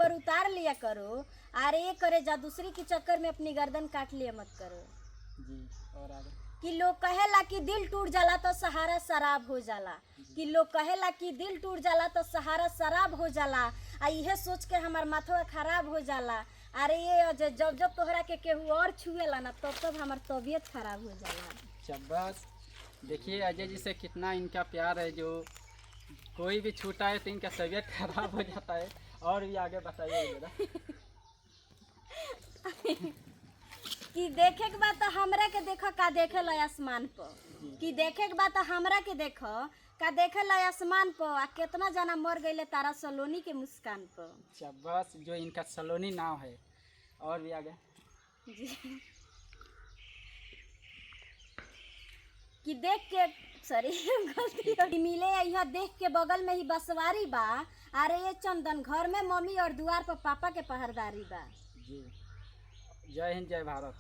ऊपर उतार लिया करो। अरे ये करे जा दूसरी के चक्कर में अपनी गर्दन काट लिया मत करो जी। और आगे कि लोग कहेला कि दिल टूट जाला तो सहारा शराब हो जाला, कि लोग कहेला कि दिल टूट जाला तो सहारा शराब हो जाला। आ इहे सोच के हमार माथवा खराब हो जाला। अरे ये जब जब तोहरा के केहू और छुएला ना तब तब हमार तबीयत खराब हो जाला। शाबाश। देखिए अजय जी से कितना इनका प्यार है, जो कोई भी छूटा है तो इनका तबीयत खराब हो जाता है। और भी आगे बताइए जरा। कि देखे के बाद तो हमरा के देखो का देखे ला आसमान पर, कि देखे के बाद तो हमरा के देखो का देखे ला आसमान पर। आ कितना जना मर गईले तारा सलोनी के मुस्कान पर। शाबाश, जो इनका सलोनी नाव है। और भी आगे जी। कि देख के सॉरी गलती हो गई। मिले यहाँ देख के बगल में ही बसवारी बा। अरे ये चंदन घर में मम्मी और द्वार पर पापा के पहरदारी बा। जी। जय हिंद जय भारत।